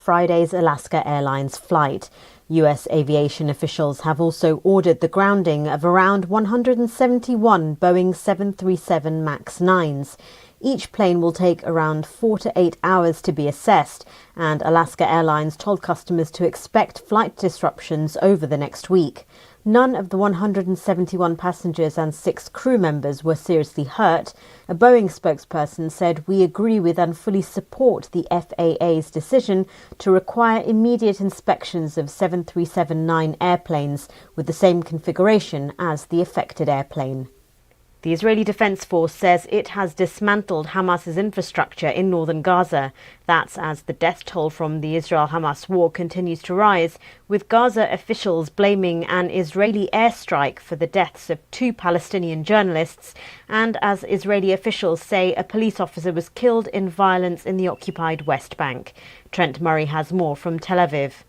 Friday's Alaska Airlines flight. US aviation officials have also ordered the grounding of around 171 Boeing 737 MAX 9s. Each plane will take around 4 to 8 hours to be assessed, and Alaska Airlines told customers to expect flight disruptions over the next week. None of the 171 passengers and 6 crew members were seriously hurt. A Boeing spokesperson said, "We agree with and fully support the FAA's decision to require immediate inspections of 737-9 airplanes with the same configuration as the affected airplane." The Israeli Defense Force says it has dismantled Hamas's infrastructure in northern Gaza. That's as the death toll from the Israel-Hamas war continues to rise, with Gaza officials blaming an Israeli airstrike for the deaths of 2 Palestinian journalists, and as Israeli officials say a police officer was killed in violence in the occupied West Bank. Trent Murray has more from Tel Aviv.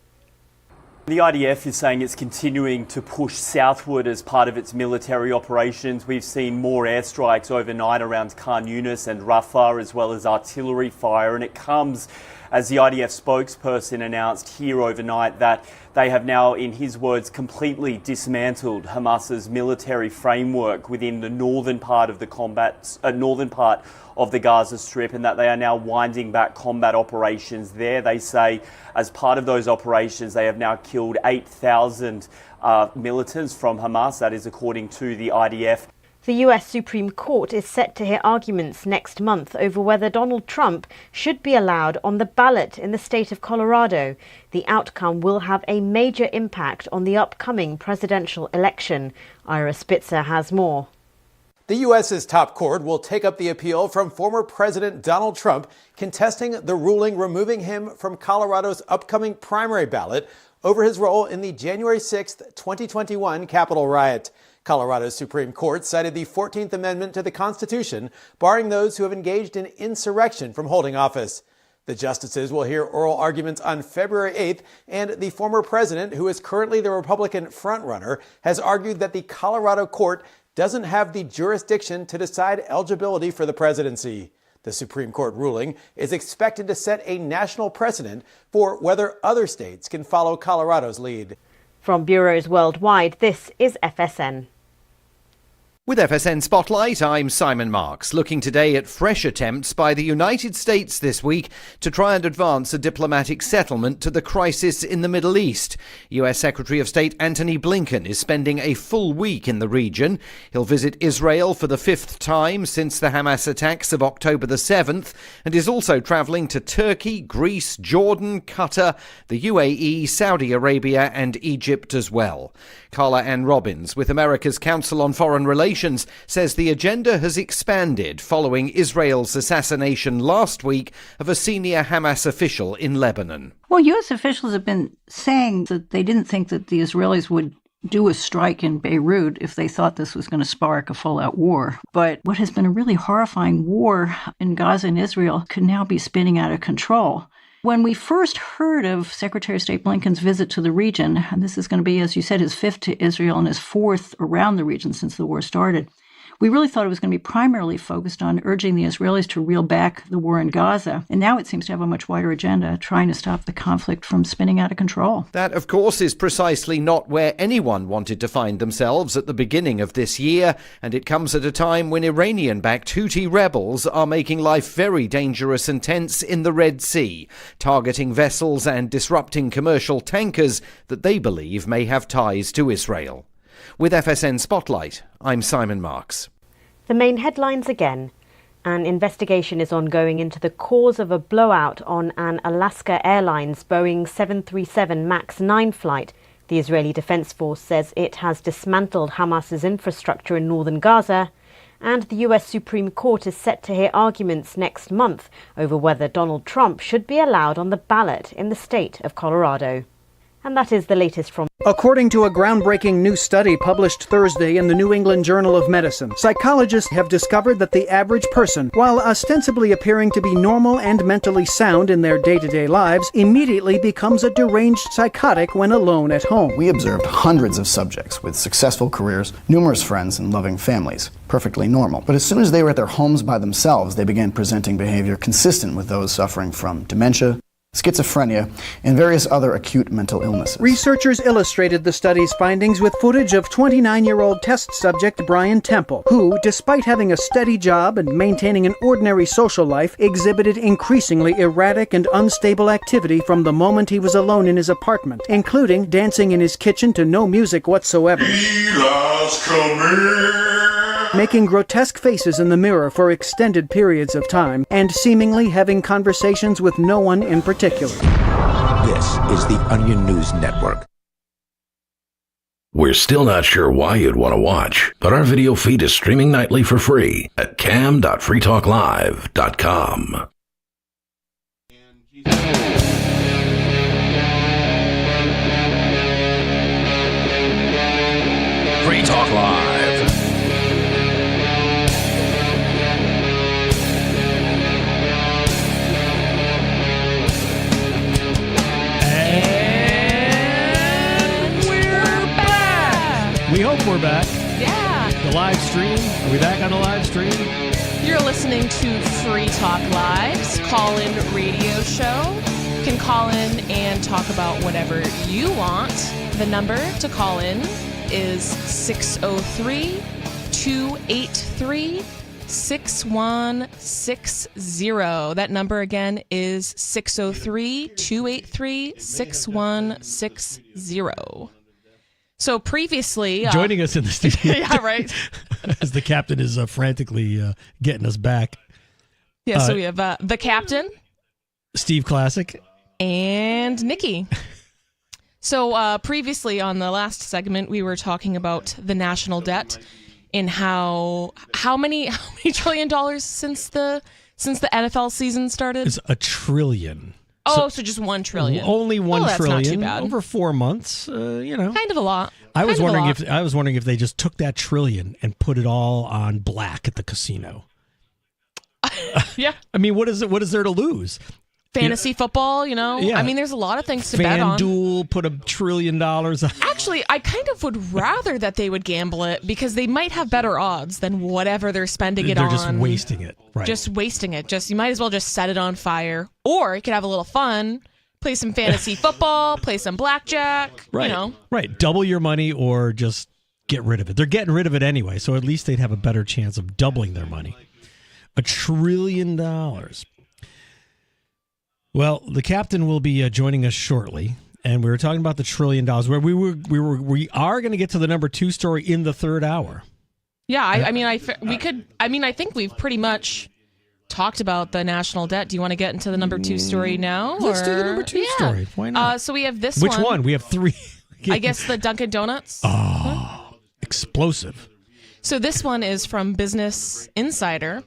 The IDF is saying it's continuing to push southward as part of its military operations. We've seen more airstrikes overnight around Khan Yunis and Rafah, as well as artillery fire, and it comes as the IDF spokesperson announced here overnight that they have now, in his words, completely dismantled Hamas's military framework within the northern part of the Gaza Strip, and that they are now winding back combat operations there. They say as part of those operations, they have now killed 8,000 militants from Hamas. That is according to the IDF. The US Supreme Court is set to hear arguments next month over whether Donald Trump should be allowed on the ballot in the state of Colorado. The outcome will have a major impact on the upcoming presidential election. Ira Spitzer has more. The U.S.'s top court will take up the appeal from former President Donald Trump contesting the ruling removing him from Colorado's upcoming primary ballot over his role in the January 6, 2021 Capitol riot. Colorado's Supreme Court cited the 14th Amendment to the Constitution, barring those who have engaged in insurrection from holding office. The justices will hear oral arguments on February 8th, and the former president, who is currently the Republican frontrunner, has argued that the Colorado court doesn't have the jurisdiction to decide eligibility for the presidency. The Supreme Court ruling is expected to set a national precedent for whether other states can follow Colorado's lead. From bureaus worldwide, this is FSN. With FSN Spotlight, I'm Simon Marks, looking today at fresh attempts by the United States this week to try and advance a diplomatic settlement to the crisis in the Middle East. US Secretary of State Antony Blinken is spending a full week in the region. He'll visit Israel for the 5th time since the Hamas attacks of October the 7th, and is also travelling to Turkey, Greece, Jordan, Qatar, the UAE, Saudi Arabia and Egypt as well. Carla Ann Robbins, with America's Council on Foreign Relations, says the agenda has expanded following Israel's assassination last week of a senior Hamas official in Lebanon. Well, U.S. officials have been saying that they didn't think that the Israelis would do a strike in Beirut if they thought this was going to spark a full-out war. But what has been a really horrifying war in Gaza and Israel could now be spinning out of control. When we first heard of Secretary of State Blinken's visit to the region, and this is going to be, as you said, his 5th to Israel and his 4th around the region since the war started, we really thought it was going to be primarily focused on urging the Israelis to reel back the war in Gaza. And now it seems to have a much wider agenda, trying to stop the conflict from spinning out of control. That, of course, is precisely not where anyone wanted to find themselves at the beginning of this year, and it comes at a time when Iranian-backed Houthi rebels are making life very dangerous and tense in the Red Sea, targeting vessels and disrupting commercial tankers that they believe may have ties to Israel. With FSN Spotlight, I'm Simon Marks. The main headlines again. An investigation is ongoing into the cause of a blowout on an Alaska Airlines Boeing 737 MAX 9 flight. The Israeli Defense Force says it has dismantled Hamas's infrastructure in northern Gaza. And the US Supreme Court is set to hear arguments next month over whether Donald Trump should be allowed on the ballot in the state of Colorado. And that is the latest from... According to a groundbreaking new study published Thursday in the New England Journal of Medicine, psychologists have discovered that the average person, while ostensibly appearing to be normal and mentally sound in their day-to-day lives, immediately becomes a deranged psychotic when alone at home. We observed hundreds of subjects with successful careers, numerous friends, and loving families. Perfectly normal. But as soon as they were at their homes by themselves, they began presenting behavior consistent with those suffering from dementia, schizophrenia, and various other acute mental illnesses. Researchers illustrated the study's findings with footage of 29-year-old test subject Brian Temple, who, despite having a steady job and maintaining an ordinary social life, exhibited increasingly erratic and unstable activity from the moment he was alone in his apartment, including dancing in his kitchen to no music whatsoever, making grotesque faces in the mirror for extended periods of time, and seemingly having conversations with no one in particular. This is the Onion News Network. We're still not sure why you'd want to watch, but our video feed is streaming nightly for free at cam.freetalklive.com. Free Talk Live. We hope we're back. Yeah. The live stream. Are we back on the live stream? You're listening to Free Talk Live's call-in radio show. You can call in and talk about whatever you want. The number to call in is 603-283-6160. That number again is 603-283-6160. So previously... Joining us in the studio. Yeah, right. As the captain is frantically getting us back. Yeah, so we have the captain. Steve Classic. And Nikki. So previously on the last segment, we were talking about the national debt and how many $1 trillion since the NFL season started? It's $1 trillion. Oh, so just $1 trillion. Only $1 that's trillion not too bad. over 4 months. Kind of a lot. I was wondering if they just took that trillion and put it all on black at the casino. Yeah. I mean, what is there to lose? Fantasy football, Yeah. I mean, there's a lot of things to bet on. FanDuel put $1 trillion on. Actually, I kind of would rather that they would gamble it because they might have better odds than whatever they're spending it on. They're just wasting it. Right. Just wasting it. You might as well just set it on fire. Or you could have a little fun, play some fantasy football, play some blackjack, Right. Right. Double your money or just get rid of it. They're getting rid of it anyway, so at least they'd have a better chance of doubling their money. $1 trillion. Well, the captain will be joining us shortly, and we were talking about the $1 trillion. Where we are going to get to the number 2 story in the third hour. Yeah, I think we've pretty much talked about the national debt. Do you want to get into the number 2 story now? Let's do the number 2 story. Why not? So we have this Which one? We have 3. I guess the Dunkin' Donuts. Oh, explosive. So this one is from Business Insider.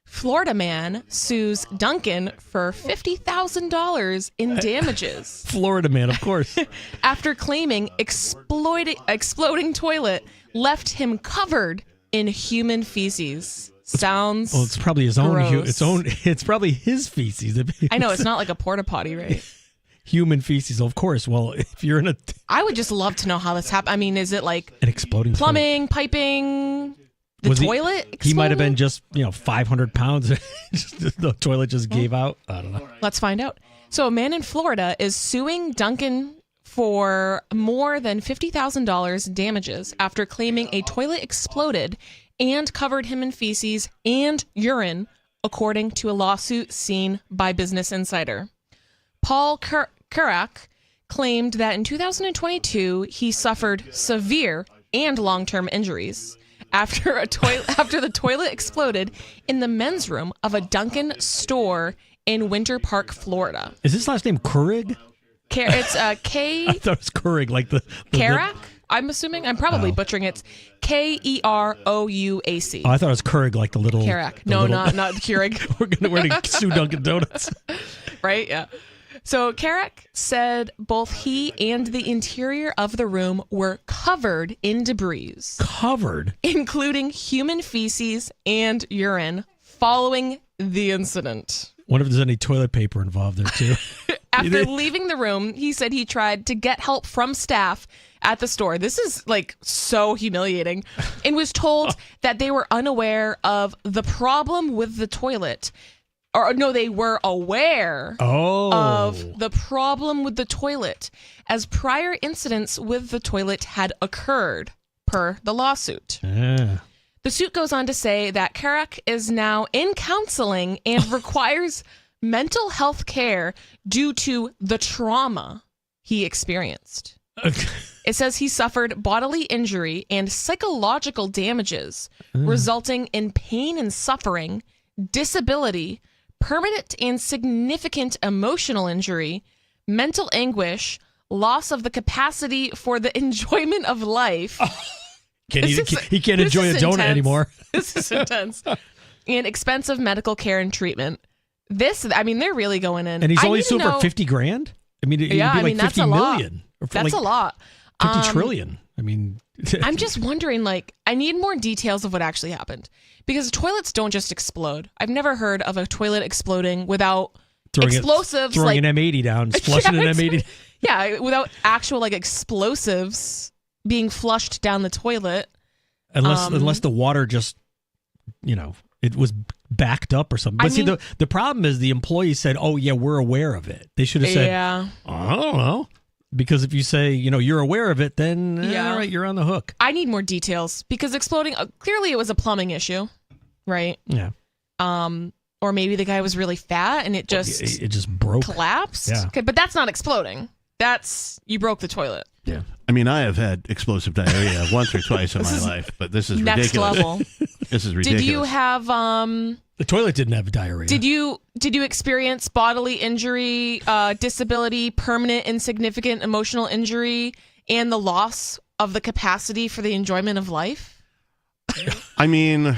Florida man sues Dunkin' for $50,000 in damages. Florida man, of course. After claiming exploding toilet left him covered in human feces. Sounds Well, it's probably his own. gross. It's probably his feces. I know, it's not like a porta potty, right? Human feces, of course. Well, if you're in I would just love to know how this happened. I mean, is it like an exploding plumbing, piping, the toilet exploded? He might have been just 500 pounds. The toilet just gave out. I don't know. Let's find out. So a man in Florida is suing Dunkin' for more than $50,000 damages after claiming a toilet exploded and covered him in feces and urine, according to a lawsuit seen by Business Insider. Paul Kurak claimed that in 2022 he suffered severe and long-term injuries after the toilet exploded in the men's room of a Dunkin' store in Winter Park, Florida. Is his last name Keurig? It's K. I thought it was Keurig, like the Kerouac. I'm assuming. I'm probably butchering it. It's Kerouac. Oh, I thought it was Keurig, like the little. Kerouac. No, not Keurig. We're gonna sue Dunkin' Donuts. Right? Yeah. So Kerouac said both he and the interior of the room were covered in debris. Covered? Including human feces and urine following the incident. Wonder if there's any toilet paper involved there, too. After leaving the room, he said he tried to get help from staff at the store. This is like so humiliating. And was told that they were unaware of the problem with the toilet. or no, they were aware of the problem with the toilet, as prior incidents with the toilet had occurred, per the lawsuit. The suit goes on to say that Karak is now in counseling and requires mental health care due to the trauma he experienced. It says he suffered bodily injury and psychological damages, resulting in pain and suffering, disability, permanent and significant emotional injury, mental anguish, loss of the capacity for the enjoyment of life. He can't enjoy a donut anymore. This is intense. And expensive medical care and treatment. They're really going in. And he's only sued for $50,000? I mean, it'd be like that's 50 a lot. million. That's a lot. 50 trillion. I mean, I'm just wondering, I need more details of what actually happened, because toilets don't just explode. I've never heard of a toilet exploding without explosives. Throwing an M80 down, flushing an M80. Yeah, without actual explosives being flushed down the toilet. Unless the water just, it was backed up or something. But the problem is the employee said, "Oh yeah, we're aware of it." They should have said, "I don't know." Because if you say, you're aware of it, then all right, you're on the hook. I need more details, because exploding, clearly it was a plumbing issue, right? Yeah. Or maybe the guy was really fat and it just broke, collapsed. Yeah. Okay, but that's not exploding. That's, you broke the toilet. Yeah. I mean, I have had explosive diarrhea once or twice in my life, but this is next ridiculous. Level. This is ridiculous. Did you have the toilet didn't have diarrhea. Did you experience bodily injury, disability, permanent and significant emotional injury, and the loss of the capacity for the enjoyment of life? I mean,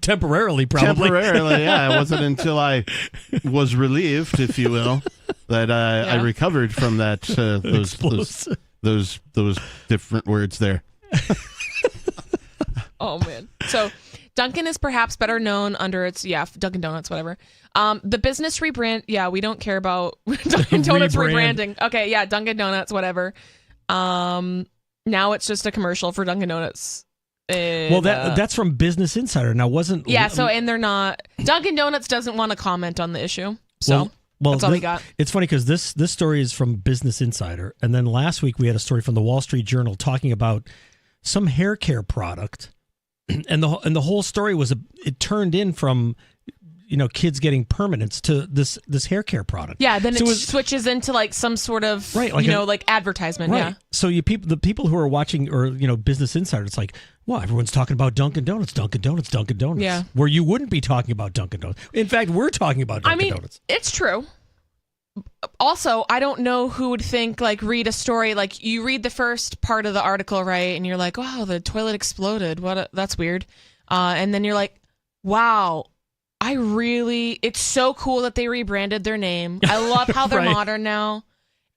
temporarily, probably. Temporarily, yeah. It wasn't until I was relieved, if you will, that I recovered from that. Those different words there. Oh man. So Dunkin' is perhaps better known under its Dunkin' Donuts, whatever. The business rebrand. Yeah, we don't care about Dunkin' Donuts rebranding. Okay, yeah, Dunkin' Donuts, whatever. Now it's just a commercial for Dunkin' Donuts. Well, that's from Business Insider. Now, wasn't and they're not. Dunkin' Donuts doesn't want to comment on the issue. So that's all we got. It's funny because this story is from Business Insider, and then last week we had a story from the Wall Street Journal talking about some hair care product, and the whole story was it turned in from kids getting permanents to this hair care product. Yeah, then it switches into some sort of advertisement. Right. Yeah. So the people who are watching or Business Insider, it's like, well, everyone's talking about Dunkin' Donuts. Yeah. Where you wouldn't be talking about Dunkin' Donuts. In fact, we're talking about Dunkin' Donuts. It's true. Also, I don't know who would think read a story you read the first part of the article, right, and you're like, wow, the toilet exploded. That's weird. And then you're like, wow. It's so cool that they rebranded their name. I love how they're modern now.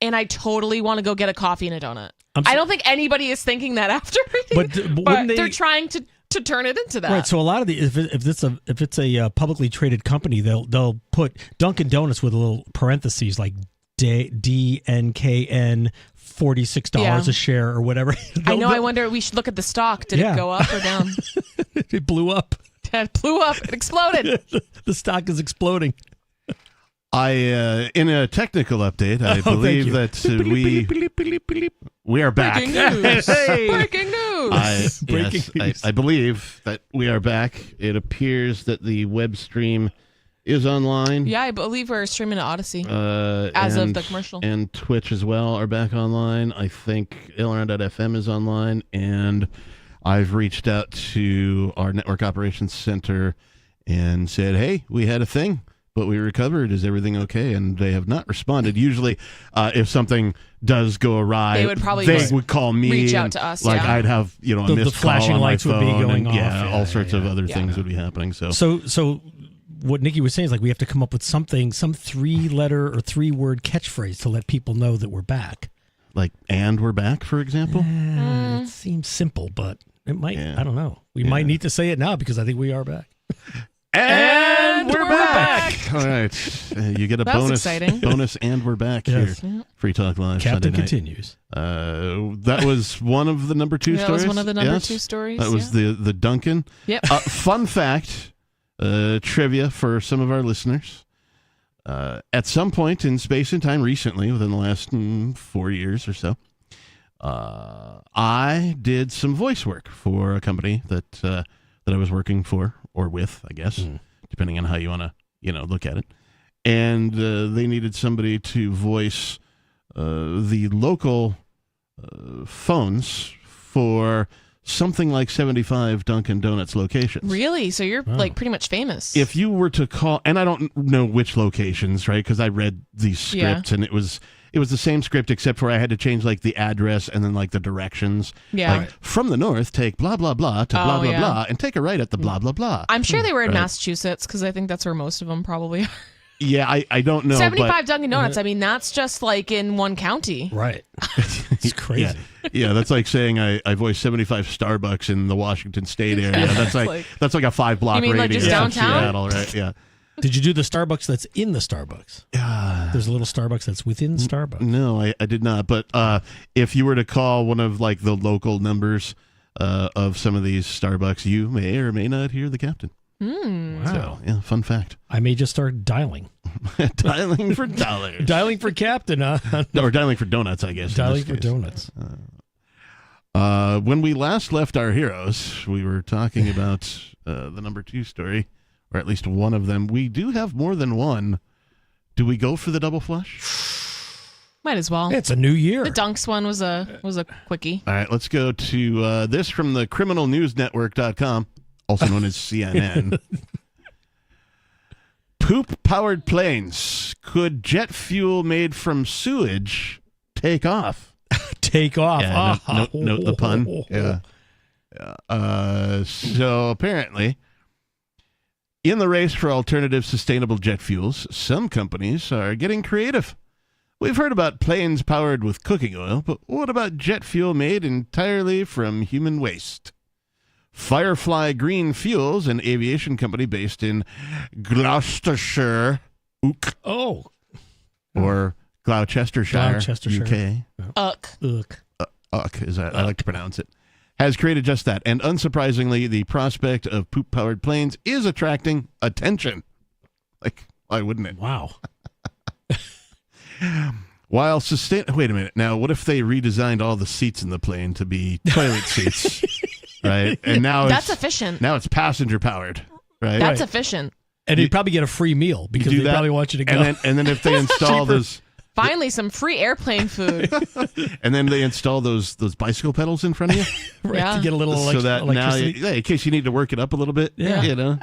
And I totally want to go get a coffee and a donut. I don't think anybody is thinking that after reading, but they're trying to turn it into that. Right. So a lot of if it's a publicly traded company, they'll put Dunkin' Donuts with a little parentheses like DNKN $46 a share or whatever. I know. I wonder. We should look at the stock. Did it go up or down? It blew up. It blew up. It exploded. The stock is exploding. In a technical update, I believe that we are back. Breaking news. Breaking news. Yes, I believe that we are back. It appears that the web stream is online. Yeah, I believe we're streaming to Odyssey as of the commercial. And Twitch as well are back online. I think LRN.FM is online, and I've reached out to our network operations center and said, hey, we had a thing, but we recovered. Is everything okay? And they have not responded. Usually, if something does go awry, they would call me. Reach out to us. I'd have a missed the flashing call on lights my phone, would be going off. Yeah, all sorts of other things would be happening. So what Nikki was saying is we have to come up with some 3-letter or 3-word catchphrase to let people know that we're back. And we're back, for example? It seems simple, but it might, I don't know. We might need to say it now because I think we are back. And we're back. All right. You get a bonus, and we're back here. Free Talk Live. Captain continues. That was one of the number 2 stories. That was one of the number 2 stories. That was the Dunkin'. Yep. Fun fact, trivia for some of our listeners. At some point in space and time recently, within the last 4 years or so, I did some voice work for a company that I was working for or with, I guess, depending on how you want to look at it. And they needed somebody to voice the local phones for something like 75 Dunkin' Donuts locations. Really? So you're like pretty much famous. If you were to call, and I don't know which locations, right? Because I read these scripts and it was the same script except for I had to change like the address and then like the directions. Yeah. Like from the north, take blah, blah, blah to blah, blah, blah and take a right at the blah, blah, blah. I'm sure they were in Massachusetts because I think that's where most of them probably are. Yeah, I don't know. 75 Dunkin' Donuts. I mean, that's just like in one county. Right. It's crazy. Yeah, that's like saying I voiced 75 Starbucks in the Washington State area. That's like a 5-block You mean like radius just of downtown? Seattle, right? Yeah. Did you do the Starbucks that's in the Starbucks? There's a little Starbucks that's within Starbucks. No, I did not. But if you were to call one of like the local numbers of some of these Starbucks, you may or may not hear the captain. Wow. So, yeah, fun fact. I may just start dialing. Dialing for dollars. Dialing for captain, huh? Or dialing for donuts, I guess. Dialing for donuts. When we last left our heroes, we were talking about the number 2 story, or at least one of them. We do have more than one. Do we go for the double flush? Might as well. It's a new year. The Dunks one was a quickie. All right, let's go to this from the criminalnewsnetwork.com, also known as CNN. Poop-powered planes. Could jet fuel made from sewage take off? Take off. Yeah, note the pun. Yeah. So apparently, in the race for alternative sustainable jet fuels, some companies are getting creative. We've heard about planes powered with cooking oil, but what about jet fuel made entirely from human waste? Firefly Green Fuels, an aviation company based in Gloucestershire, or Gloucestershire, UK. Uck, I like to pronounce it. Has created just that. And unsurprisingly, the prospect of poop-powered planes is attracting attention. Like, why wouldn't it? Wow. While wait a minute. Now, what if they redesigned all the seats in the plane to be toilet seats? Right? And now that's efficient. Now it's passenger powered. Right? That's efficient. And you'd probably get a free meal because they probably want you to go. And then if they install those... Finally, some free airplane food. And then they install those bicycle pedals in front of you, right? To get a little so that now, in case you need to work it up a little bit, Yeah.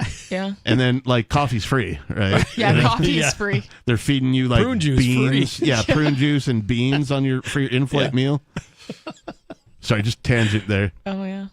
And then like coffee's free, right? Yeah, coffee is free. They're feeding you like prune juice beans, free. Prune juice and beans for your in-flight meal. Sorry, just tangent there. Oh yeah,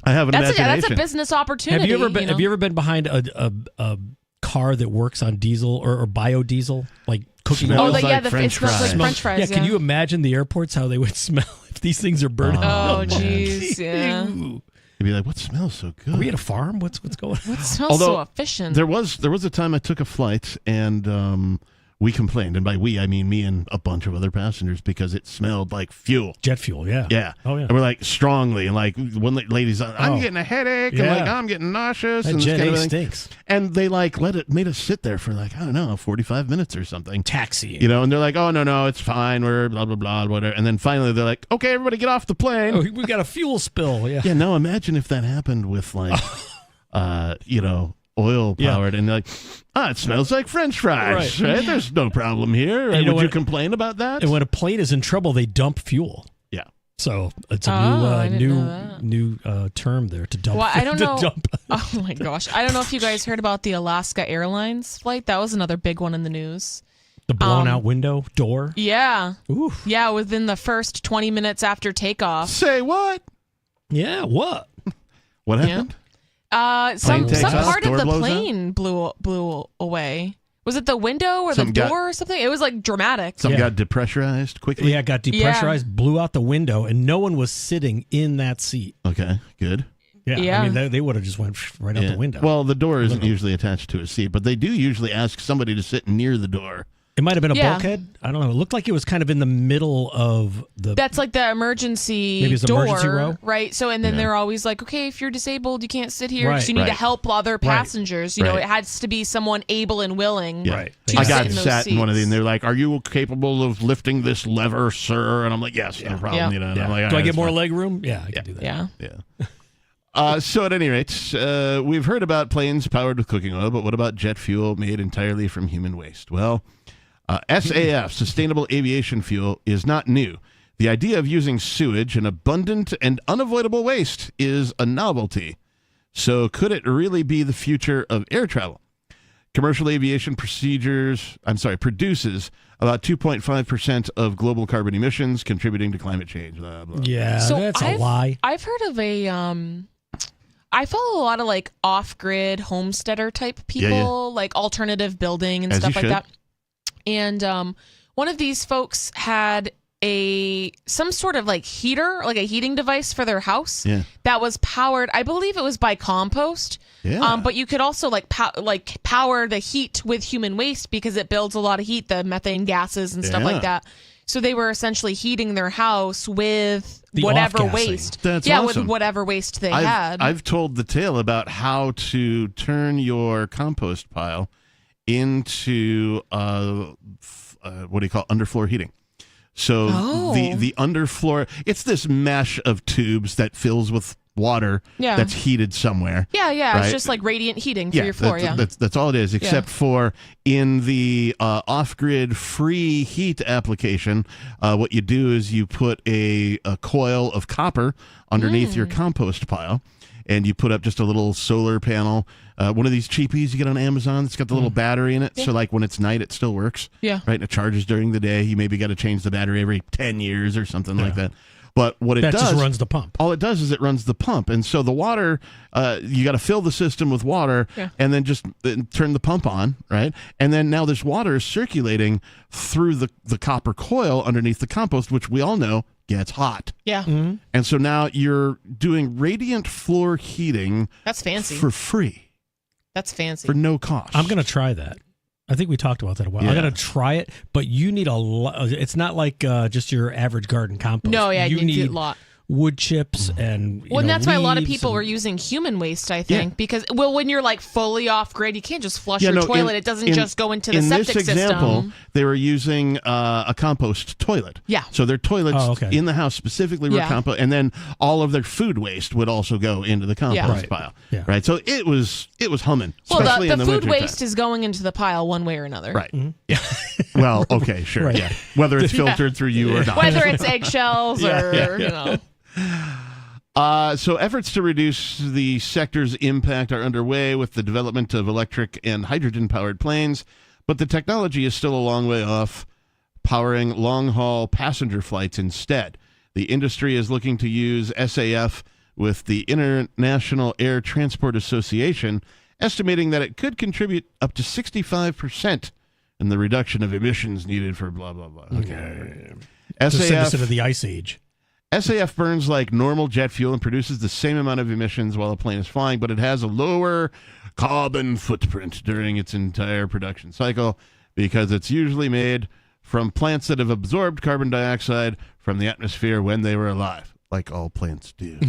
I have an imagination. That's a business opportunity. Have you ever been behind a car that works on diesel or biodiesel, like cooking oil? It smells like French fries. Yeah, can you imagine the airports, how they would smell if these things are burning? Oh, jeez, yeah. You'd be like, what smells so good? Are we at a farm? What's going on? What smells so efficient? There was a time I took a flight and we complained, and by we I mean me and a bunch of other passengers, because it smelled like fuel, jet fuel. Yeah. Oh yeah. And we're like strongly, and like one lady's, I'm getting a headache, and like I'm getting nauseous, that and Jet kind A of stinks. And they like made us sit there for like, I don't know, 45 minutes or something. Taxiing. And they're like, oh no, it's fine, we're blah blah blah whatever. And then finally they're like, okay, everybody get off the plane. Oh, we got a fuel spill. Yeah. Yeah. Now imagine if that happened with like, oil powered, and like, it smells like French fries, right? There's no problem here. Right? Would you complain about that? And when a plane is in trouble, they dump fuel. Yeah. So it's a new term there to dump. Well, I don't know. Dump. Oh my gosh, I don't know if you guys heard about the Alaska Airlines flight. That was another big one in the news. The blown out window door. Yeah. Oof. Yeah, within the first 20 minutes after takeoff. Say what? Yeah. What? What happened? Some part of the blows plane blew away. Was it the window or the door or something? It was like dramatic. Something got depressurized quickly. Yeah, it got depressurized, blew out the window, and no one was sitting in that seat. Okay, good. Yeah. I mean, they would have just went right out the window. Well, the door isn't usually attached to a seat, but they do usually ask somebody to sit near the door It might have been a Yeah. bulkhead. I don't know. It looked like it was kind of in the middle of the. That's like the emergency Maybe it's door, emergency row? right? So, and then Yeah. they're always like, okay, if you're disabled, you can't sit here. Right. So you need to Right. help other passengers. You know, Right. it has to be someone able and willing. Yeah. Right. To I sit got in those sat in one of these, and seats. they're like, "Are you capable of lifting this lever, sir?" And I'm like, "Yes, no problem." Yeah. You know, and Yeah. I'm like, "All Do I right, get that's more fine." leg room? Yeah, I can do that. Yeah. Yeah. So at any rate, we've heard about planes powered with cooking oil, but what about jet fuel made entirely from human waste? Well, SAF, Sustainable Aviation Fuel, is not new. The idea of using sewage, an abundant and unavoidable waste, is a novelty. So could it really be the future of air travel? Commercial aviation produces about 2.5% of global carbon emissions, contributing to climate change. Blah, blah. Yeah, that's a lie. I've heard of a I follow a lot of like off-grid homesteader type people, like alternative building and As stuff you like should. that. And one of these folks had some sort of like heater, like a heating device for their house that was powered. I believe it was by compost. Yeah. But you could also like power the heat with human waste because it builds a lot of heat, the methane gases and stuff Yeah. like that. So they were essentially heating their house with The whatever off-gassing. waste. That's yeah, awesome. with whatever waste they had. I've told the tale about how to turn your compost pile into what do you call underfloor heating. So the underfloor, it's this mesh of tubes that fills with water that's heated somewhere. Yeah, right? it's just like radiant heating for your floor. That's all it is, except for in the off-grid free heat application, what you do is you put a coil of copper underneath your compost pile, and you put up just a little solar panel, one of these cheapies you get on Amazon. It's got the little battery in it, so like when it's night, it still works. Yeah. Right, and it charges during the day. You maybe got to change the battery every 10 years or something like that. But what it That does, just runs the pump. all it does is it runs the pump, and so the water, you got to fill the system with water, and then just turn the pump on, right? And then now this water is circulating through the copper coil underneath the compost, which we all know gets hot. Yeah. And so now you're doing radiant floor heating That's fancy. for free, That's fancy. for no cost. I'm going to try that. I think we talked about that a while. Yeah. I'm going to try it, but you need a lot. It's not like just your average garden compost. No, yeah, you need need a lot. wood chips and Well, and that's why a lot of leaves people and- were using human waste, I think, because when you're like fully off grid, you can't just flush your toilet. It doesn't just go into the septic this example, system. they were using a compost toilet. Yeah. So their toilets Oh, okay. in the house specifically were Yeah. compost, and then all of their food waste would also go into the compost Right. pile. Yeah. Right. So it was humming. Well, especially the in the food wintertime. waste is going into the pile one way or another. Right. Yeah. Well, okay, sure. Right. Yeah. Whether it's filtered through you or not. Whether it's eggshells or, you know. So efforts to reduce the sector's impact are underway with the development of electric and hydrogen-powered planes, but the technology is still a long way off powering long-haul passenger flights instead. The industry is looking to use SAF with the International Air Transport Association, estimating that it could contribute up to 65% in the reduction of emissions needed for blah, blah, blah. Okay. to send us SAF into the ice age. SAF burns like normal jet fuel and produces the same amount of emissions while a plane is flying, but it has a lower carbon footprint during its entire production cycle because it's usually made from plants that have absorbed carbon dioxide from the atmosphere when they were alive, like all plants do.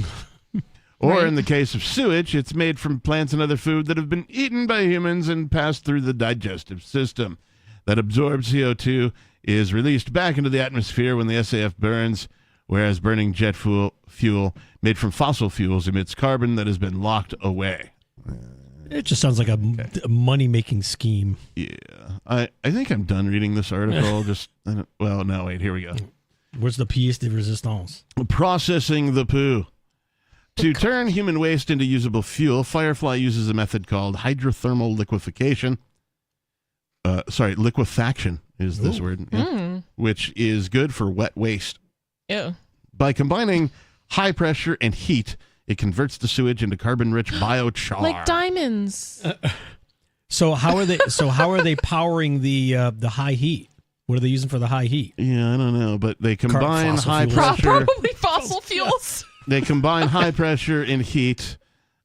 Or in the case of sewage, it's made from plants and other food that have been eaten by humans and passed through the digestive system. That absorbed CO2 is released back into the atmosphere when the SAF burns, whereas burning jet fuel made from fossil fuels emits carbon that has been locked away. It just sounds like a money-making scheme. Yeah. I think I'm done reading this article. No, wait, here we go. Where's the pièce de résistance? Processing the poo. To turn human waste into usable fuel, Firefly uses a method called hydrothermal liquefaction. Liquefaction is this word, which is good for wet waste. Ew. By combining high pressure and heat, it converts the sewage into carbon-rich biochar. Like diamonds. So how are they powering the high heat? What are they using for the high heat? Yeah, I don't know, but they combine fossil high fuels. pressure. Probably fossil fuels. They combine high pressure and heat.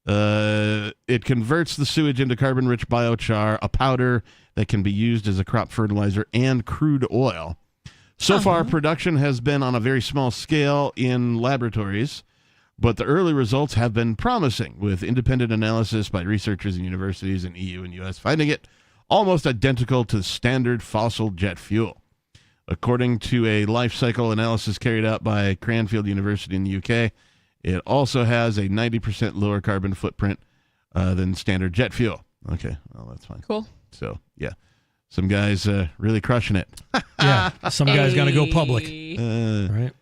It converts the sewage into carbon-rich biochar, a powder that can be used as a crop fertilizer and crude oil. So far, production has been on a very small scale in laboratories, but the early results have been promising, with independent analysis by researchers in universities in EU and US finding it almost identical to standard fossil jet fuel. According to a life cycle analysis carried out by Cranfield University in the UK, it also has a 90% lower carbon footprint than standard jet fuel. Okay, well, that's fine. Cool. So, yeah. Some guys really crushing it. Yeah, some guys got to go public. Right?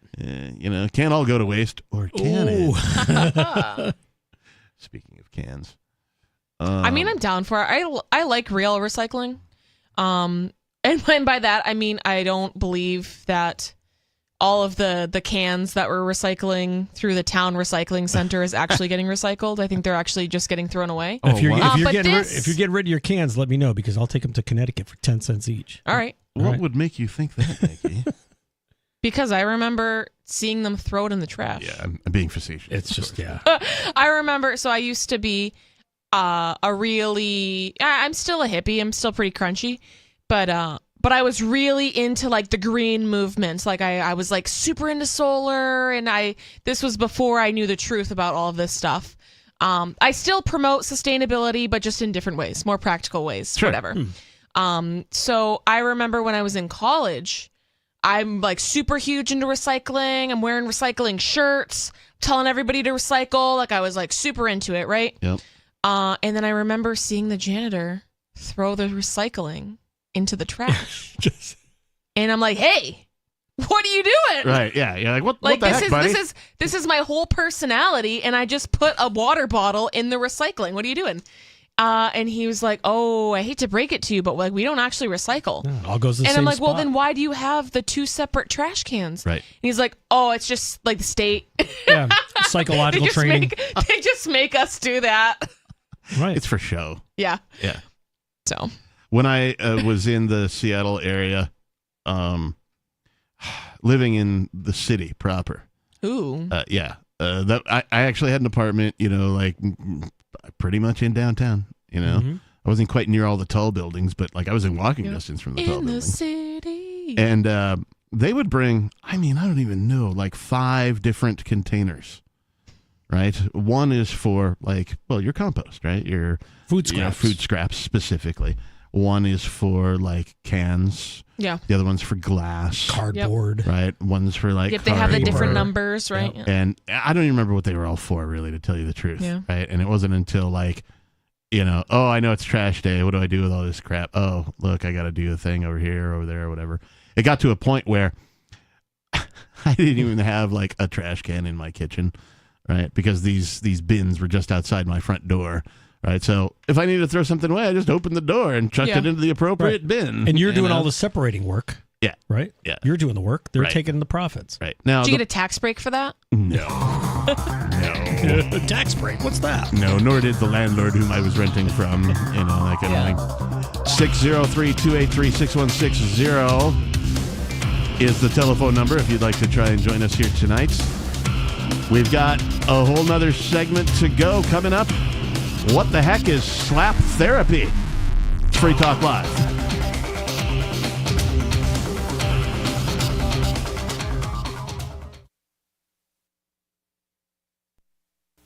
Can't all go to waste, or can it? Speaking of cans. I mean, I'm down for it. I like real recycling. And by that, I mean, I don't believe that all of the cans that we're recycling through the town recycling center is actually getting recycled. I think they're actually just getting thrown away. If you're getting rid of your cans, let me know, because I'll take them to Connecticut for 10 cents each. All right. What would make you think that, Nikki? Because I remember seeing them throw it in the trash. Yeah, I'm being facetious. It's just, yeah. I remember, so I used to be I'm still a hippie. I'm still pretty crunchy. But I was really into like the green movements. Like I was like super into solar, and this was before I knew the truth about all of this stuff. I still promote sustainability, but just in different ways, more practical ways, sure. Whatever. So I remember when I was in college, I'm like super huge into recycling. I'm wearing recycling shirts, telling everybody to recycle. Like I was like super into it, right? Yep. And then I remember seeing the janitor throw the recycling into the trash. And I'm like, hey, what are you doing? Right, yeah. You're like, what the heck, buddy? This is my whole personality, and I just put a water bottle in the recycling. What are you doing? And he was like, oh, I hate to break it to you, but like we don't actually recycle. Yeah, it all goes to the and same I'm like, spot. well, then why do you have the 2 separate trash cans? Right. And he's like, oh, it's just like the state. Yeah, psychological training. They just make us do that. Right. It's for show. Yeah. Yeah. So when I was in the Seattle area, living in the city proper. Ooh. Yeah. I actually had an apartment, like pretty much in downtown, I wasn't quite near all the tall buildings, but like I was in walking distance from the tall buildings. In the city. And they would bring, I don't even know, like 5 different containers, right? One is for like, your compost, right? Your food scraps. Food scraps specifically. One is for like cans. Yeah. The other one's for glass. Cardboard. Right. One's for like they have the different numbers, right? Yep. And I don't even remember what they were all for, really, to tell you the truth. Yeah. Right. And it wasn't until like, oh, I know it's trash day. What do I do with all this crap? Oh, look, I got to do a thing over here, over there, or whatever. It got to a point where I didn't even have like a trash can in my kitchen, right? Because these bins were just outside my front door. Right, so if I need to throw something away, I just open the door and chuck it into the appropriate bin. And you're doing all the separating work. Yeah. Right? Yeah. You're doing the work. They're taking the profits. Right. Now, Did you get a tax break for that? No. No. Tax break? What's that? No, nor did the landlord whom I was renting from, that kind of thing. 603-283-6160 is the telephone number if you'd like to try and join us here tonight. We've got a whole nother segment to go coming up. What the heck is slap therapy? It's Free Talk Live.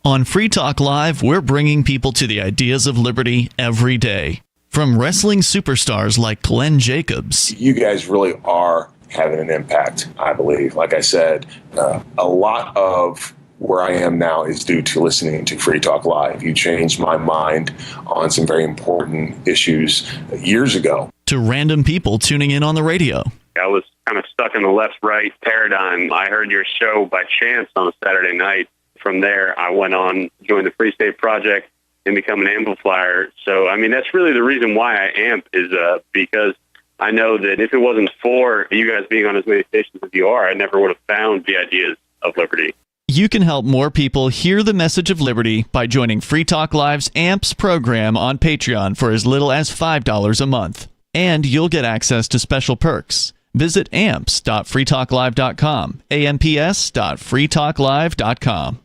On Free Talk Live, we're bringing people to the ideas of liberty every day. From wrestling superstars like Glenn Jacobs. You guys really are having an impact, I believe. Like I said, a lot of where I am now is due to listening to Free Talk Live. You changed my mind on some very important issues years ago. To random people tuning in on the radio. I was kind of stuck in the left-right paradigm. I heard your show by chance on a Saturday night. From there, I went on, joined the Free State Project, and become an amplifier. So, that's really the reason why I amp is because I know that if it wasn't for you guys being on as many stations as you are, I never would have found the ideas of liberty. You can help more people hear the message of liberty by joining Free Talk Live's AMPS program on Patreon for as little as $5 a month. And you'll get access to special perks. Visit amps.freetalklive.com, amps.freetalklive.com.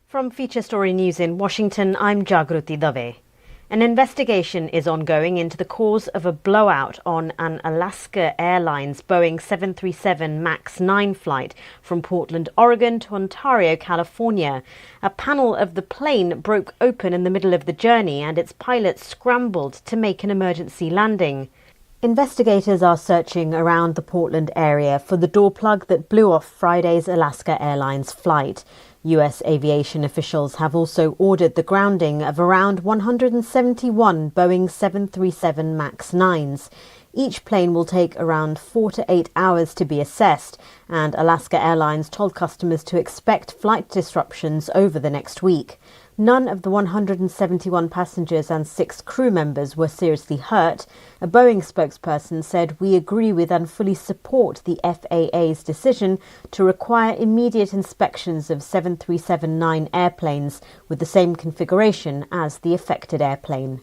From Feature Story News in Washington, I'm Jagruti Dave. An investigation is ongoing into the cause of a blowout on an Alaska Airlines Boeing 737 MAX 9 flight from Portland, Oregon to Ontario, California. A panel of the plane broke open in the middle of the journey and its pilots scrambled to make an emergency landing. Investigators are searching around the Portland area for the door plug that blew off Friday's Alaska Airlines flight. US aviation officials have also ordered the grounding of around 171 Boeing 737 MAX 9s. Each plane will take around 4 to 8 hours to be assessed, and Alaska Airlines told customers to expect flight disruptions over the next week. None of the 171 passengers and 6 crew members were seriously hurt. A Boeing spokesperson said, "We agree with and fully support the FAA's decision to require immediate inspections of 737-9 airplanes with the same configuration as the affected airplane."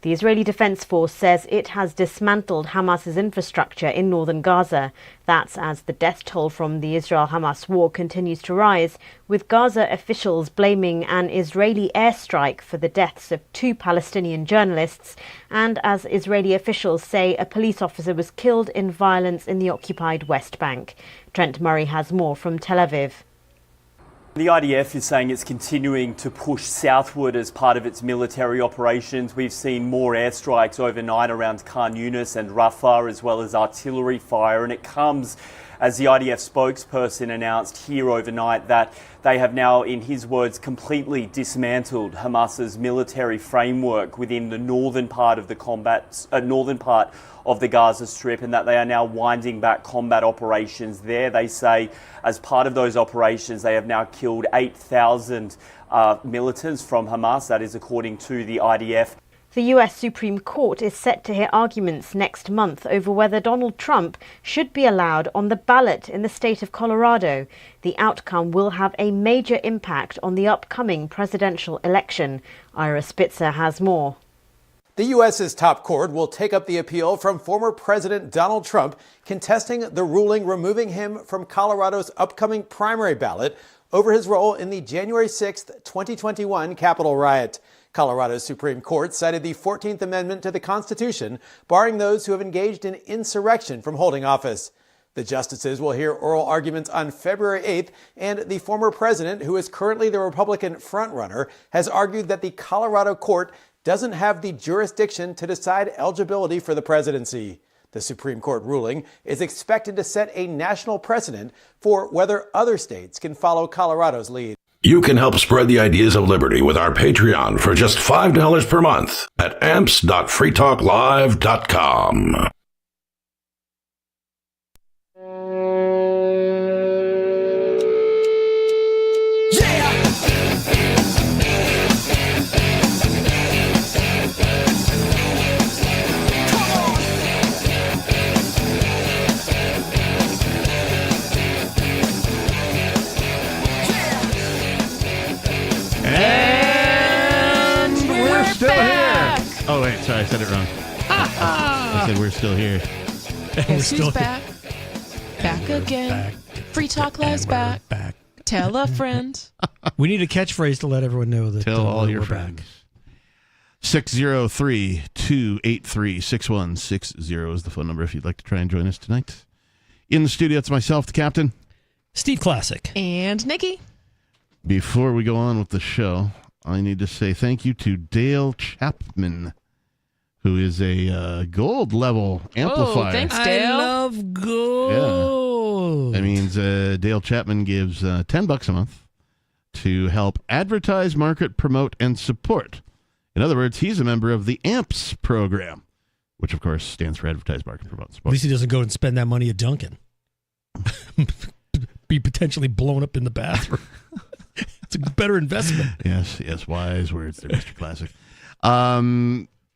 The Israeli Defense Force says it has dismantled Hamas's infrastructure in northern Gaza. That's as the death toll from the Israel-Hamas war continues to rise, with Gaza officials blaming an Israeli airstrike for the deaths of 2 Palestinian journalists, and as Israeli officials say a police officer was killed in violence in the occupied West Bank. Trent Murray has more from Tel Aviv. The IDF is saying it's continuing to push southward as part of its military operations. We've seen more airstrikes overnight around Khan Yunis and Rafah, as well as artillery fire, and it comes as the IDF spokesperson announced here overnight that they have now, in his words, completely dismantled Hamas's military framework within the northern part of the Gaza Strip, and that they are now winding back combat operations there. They say as part of those operations, they have now killed 8,000 militants from Hamas. That is according to the IDF. The US Supreme Court is set to hear arguments next month over whether Donald Trump should be allowed on the ballot in the state of Colorado. The outcome will have a major impact on the upcoming presidential election. Ira Spitzer has more. The U.S.'s top court will take up the appeal from former President Donald Trump contesting the ruling removing him from Colorado's upcoming primary ballot over his role in the January 6, 2021 Capitol riot. Colorado's Supreme Court cited the 14th Amendment to the Constitution, barring those who have engaged in insurrection from holding office. The justices will hear oral arguments on February 8th, and the former president, who is currently the Republican frontrunner, has argued that the Colorado court doesn't have the jurisdiction to decide eligibility for the presidency. The Supreme Court ruling is expected to set a national precedent for whether other states can follow Colorado's lead. You can help spread the ideas of liberty with our Patreon for just $5 per month at amps.freetalklive.com. Oh, wait, sorry, I said it wrong. I said we're still here. Guess who's back? Back again. Free Talk Live's back. Tell a friend. We need a catchphrase to let everyone know that Tell all your we're friends. 603-283-6160 is the phone number if you'd like to try and join us tonight. In the studio, it's myself, the captain. Steve Classic. And Nikki. Before we go on with the show, I need to say thank you to Dale Chapman, who is a gold level amplifier. Oh, thanks, Dale. I love gold. Yeah. That means Dale Chapman gives $10 a month to help advertise, market, promote, and support. In other words, he's a member of the AMPS program, which, of course, stands for Advertise, Market, Promote, Support. At least he doesn't go and spend that money at Dunkin'. Be potentially blown up in the bathroom. It's a better investment. Yes, wise words there, Mr. Classic.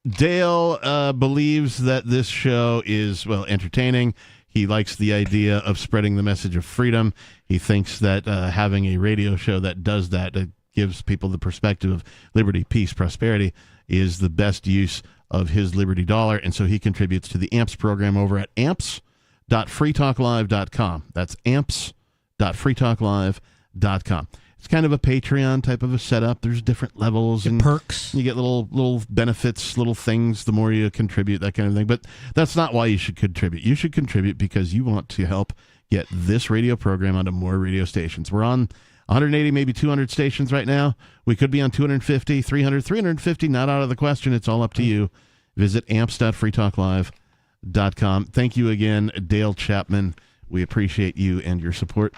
Dale believes that this show is, well, entertaining. He likes the idea of spreading the message of freedom. He thinks that having a radio show that does that, that gives people the perspective of liberty, peace, prosperity, is the best use of his Liberty dollar. And so he contributes to the AMPS program over at amps.freetalklive.com. That's amps.freetalklive.com. It's kind of a Patreon type of a setup. There's different levels and perks. You get little benefits, little things the more you contribute, that kind of thing. But that's not why you should contribute. You should contribute because you want to help get this radio program onto more radio stations. We're on 180, maybe 200 stations right now. We could be on 250, 300, 350, not out of the question. It's all up to you. Visit amps.freetalklive.com. Thank you again, Dale Chapman. We appreciate you and your support.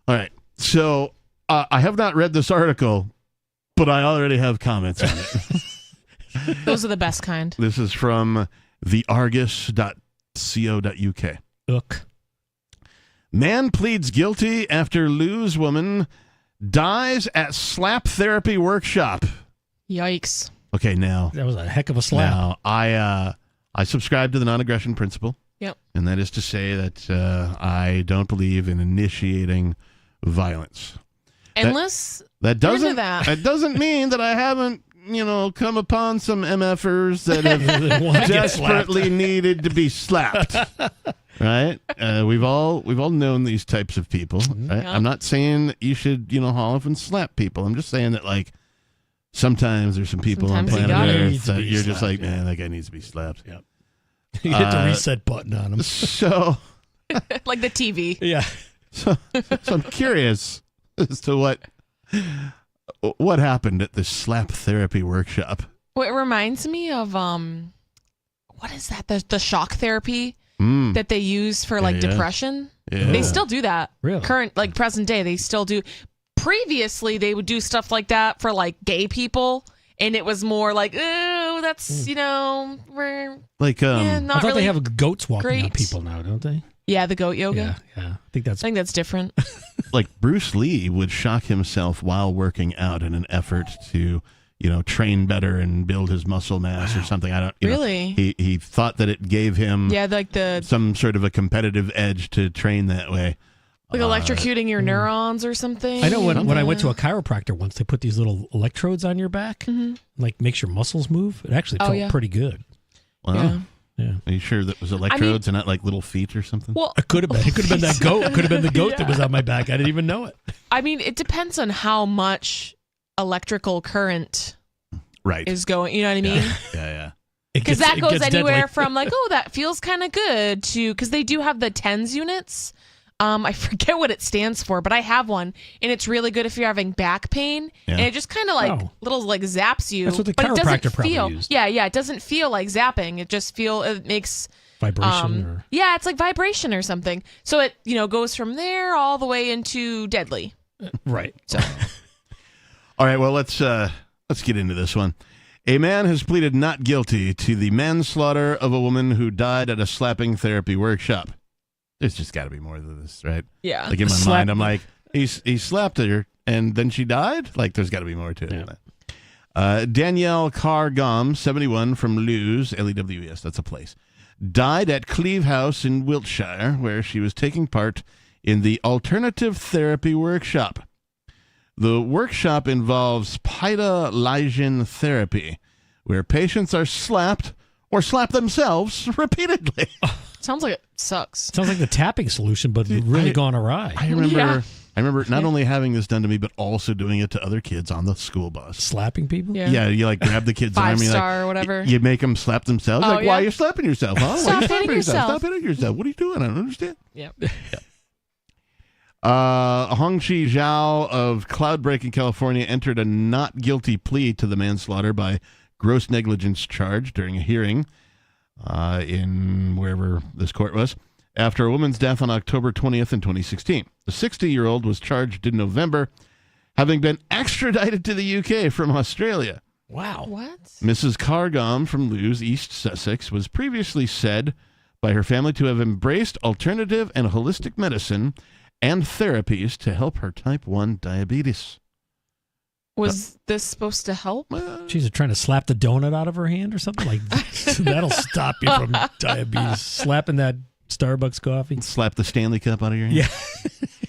All right. So I have not read this article, but I already have comments on it. Those are the best kind. This is from theargus.co.uk. Look. Man pleads guilty after lose woman dies at slap therapy workshop. Yikes. Okay, now. That was a heck of a slap. Now, I subscribe to the non-aggression principle. Yep. And that is to say that I don't believe in initiating violence. Unless that doesn't that doesn't mean that I haven't, come upon some MFers that have desperately needed to be slapped. Right? We've all known these types of people. Right? Yeah. I'm not saying that you should, haul off and slap people. I'm just saying that, like, sometimes there's some people on planet Earth that you're just like, man, that guy needs to be slapped. Yep. You hit the reset button on him. So, like the TV. Yeah. So I'm curious as to what happened at this slap therapy workshop. Well, it reminds me of what is that? The shock therapy that they use for depression. Yeah. They still do that. Really? Present day, they still do. Previously, they would do stuff like that for gay people, and it was more like, oh, that's we're like not I thought really they have goats walking great. on people now, don't they? Yeah, the goat yoga. Yeah. I think that's different. Like Bruce Lee would shock himself while working out in an effort to, train better and build his muscle mass or something. I don't Really? He thought that it gave him some sort of a competitive edge to train that way. Like electrocuting your neurons or something. I know when I went to a chiropractor once, they put these little electrodes on your back, makes your muscles move. It actually felt pretty good. Wow. Yeah. Are you sure that was electrodes and not like little feet or something? Well, it could have been. It could have been that goat. It could have been the goat that was on my back. I didn't even know it. I mean, it depends on how much electrical current is going. You know what I mean? Yeah. Because that goes anywhere deadly. from that feels kind of good to, because they do have the TENS units. I forget what it stands for, but I have one, and it's really good if you're having back pain, and it just kind of little zaps you. That's what the but it doesn't chiropractor probably feel. used. Yeah, it doesn't feel like zapping. It just it makes vibration. Yeah, it's like vibration or something. So it goes from there all the way into deadly. Right. So. All right. Well, let's get into this one. A man has pleaded not guilty to the manslaughter of a woman who died at a slapping therapy workshop. There's just got to be more than this, right? Yeah. Like in my mind, I'm like, he slapped her and then she died? Like, there's got to be more to it than that. Danielle Carr-Gom, 71, from Lewes, L-E-W-E-S, that's a place, died at Cleve House in Wiltshire, where she was taking part in the alternative therapy workshop. The workshop involves Pyda-Lysin therapy, where patients are slapped or slap themselves repeatedly. Sounds like it sucks. Sounds like the tapping solution, but really gone awry. I remember not only having this done to me, but also doing it to other kids on the school bus. Slapping people? Yeah, you grab the kid's arm, you Five-star or whatever. You make them slap themselves. Oh, why are you slapping yourself? Huh? Stop Why are you hitting yourself. Stop hitting yourself. What are you doing? I don't understand. Yep. Hongqi Zhao of Cloudbreak in California entered a not guilty plea to the manslaughter by gross negligence charge during a hearing in wherever this court was, after a woman's death on October 20th in 2016. The 60-year-old was charged in November, having been extradited to the UK from Australia. Wow. What? Mrs. Carr-Gom from Lewes, East Sussex, was previously said by her family to have embraced alternative and holistic medicine and therapies to help her type 1 diabetes. Was this supposed to help? She's trying to slap the donut out of her hand or something like that'll stop you from diabetes. Slapping that Starbucks coffee. Slap the Stanley Cup out of your hand. Yeah.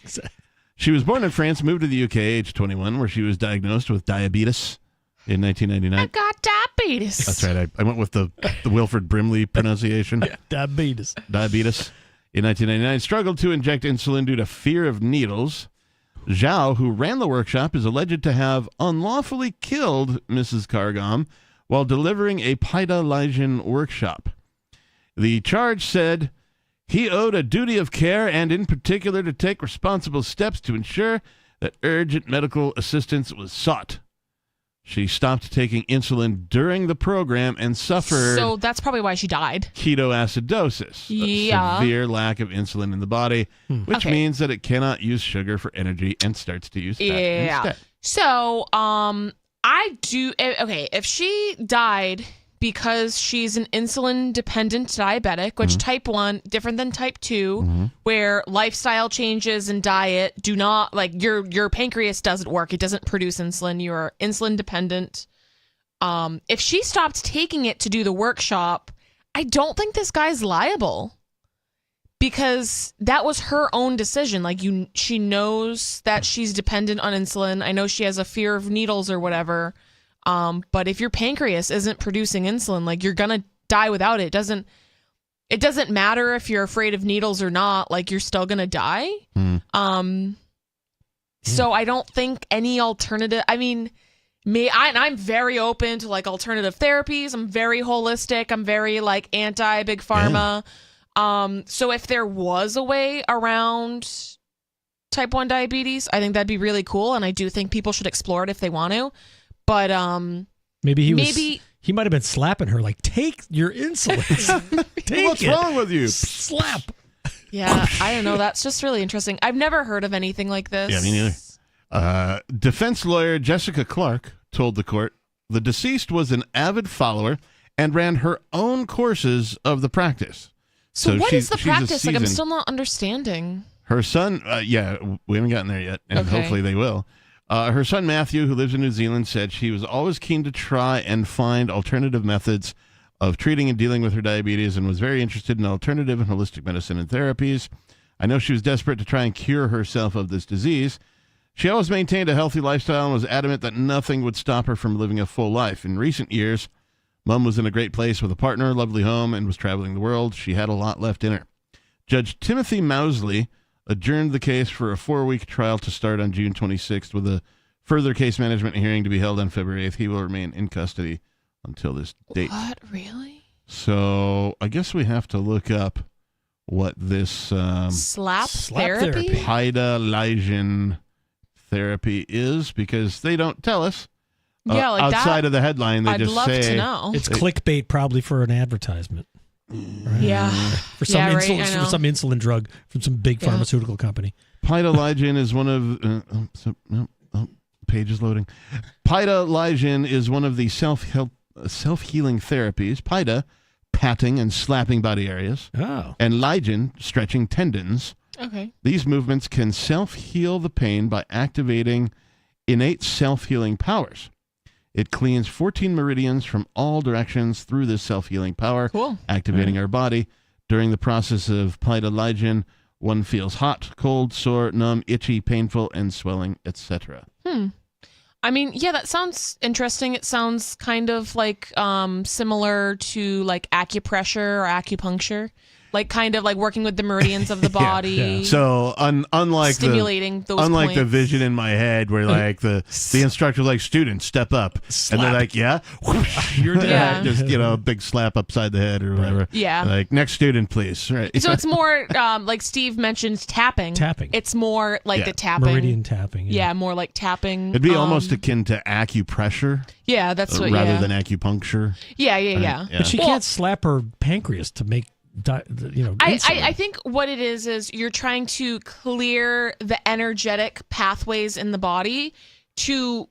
Exactly. She was born in France, moved to the UK age 21, where she was diagnosed with diabetes in 1999. I got diabetes. That's right. I went with the Wilford Brimley pronunciation. Diabetes. In 1999, struggled to inject insulin due to fear of needles. Zhao, who ran the workshop, is alleged to have unlawfully killed Mrs. Kargam while delivering a Paida Lyjin workshop. The charge said he owed a duty of care and in particular to take responsible steps to ensure that urgent medical assistance was sought. She stopped taking insulin during the program and suffered... So that's probably why she died. Ketoacidosis, Yeah. a severe lack of insulin in the body, which means that it cannot use sugar for energy and starts to use fat instead. So, if she died because she's an insulin-dependent diabetic, which type 1, different than type 2, where lifestyle changes and diet do not, like, your pancreas doesn't work. It doesn't produce insulin. You're insulin-dependent. If she stopped taking it to do the workshop, I don't think this guy's liable. Because that was her own decision. Like, she knows that she's dependent on insulin. I know she has a fear of needles or whatever. But if your pancreas isn't producing insulin, like, you're gonna die without it. It doesn't matter if you're afraid of needles or not. Like, you're still gonna die. So I don't think any alternative. I mean, I'm very open to, like, alternative therapies. I'm very holistic. I'm very, like, anti big pharma. So if there was a way around type 1 diabetes, I think that'd be really cool, and I do think people should explore it if they want to. But maybe he might have been slapping her, like, take your insulin. What's wrong with you? Slap. Yeah, I don't know. That's just really interesting. I've never heard of anything like this. Yeah, me neither. Defense lawyer Jessica Clark told the court the deceased was an avid follower and ran her own courses of the practice. So what is the she's practice? Like, I'm still not understanding. Her son, we haven't gotten there yet, and hopefully they will. Her son, Matthew, who lives in New Zealand, said she was always keen to try and find alternative methods of treating and dealing with her diabetes and was very interested in alternative and holistic medicine and therapies. I know she was desperate to try and cure herself of this disease. She always maintained a healthy lifestyle and was adamant that nothing would stop her from living a full life. In recent years, Mom was in a great place with a partner, lovely home, and was traveling the world. She had a lot left in her. Judge Timothy Mousley adjourned the case for a 4-week trial to start on June 26th with a further case management hearing to be held on February 8th. He will remain in custody until this date. What? Really? So I guess we have to look up what this slap therapy? Paida Lyjin therapy is, because they don't tell us. Yeah, like outside of the headline, they I'd just love say to know. It's clickbait, probably for an advertisement. Right? Yeah. For some Yeah, right, insulin, I know. for some insulin drug from some big pharmaceutical company. Paida Lyjin is one of page is loading. Paida Lyjin is one of the self-healing therapies. Paida, patting and slapping body areas. Oh. And Lyjin, stretching tendons. Okay. These movements can self-heal the pain by activating innate self-healing powers. It cleans 14 meridians from all directions through this self-healing power, activating our body. During the process of Paida Lyjin, one feels hot, cold, sore, numb, itchy, painful, and swelling, etc. I mean, yeah, that sounds interesting. It sounds kind of like similar to, like, acupressure or acupuncture. Like, kind of like working with the meridians of the body. Yeah. So unlike stimulating those unlike points. the vision in my head where, like, the instructor's like, students, step up. Slap. And they're like, yeah. You're dead. Just, a big slap upside the head or whatever. Yeah. Like, next student, please. Right. So it's more, like Steve mentioned, tapping. Tapping. It's more like the tapping. Meridian tapping. Yeah, more like tapping. It'd be almost akin to acupressure. Yeah, that's what, rather than acupuncture. Yeah. But she can't slap her pancreas to make, insulin. I think what it is you're trying to clear the energetic pathways in the body to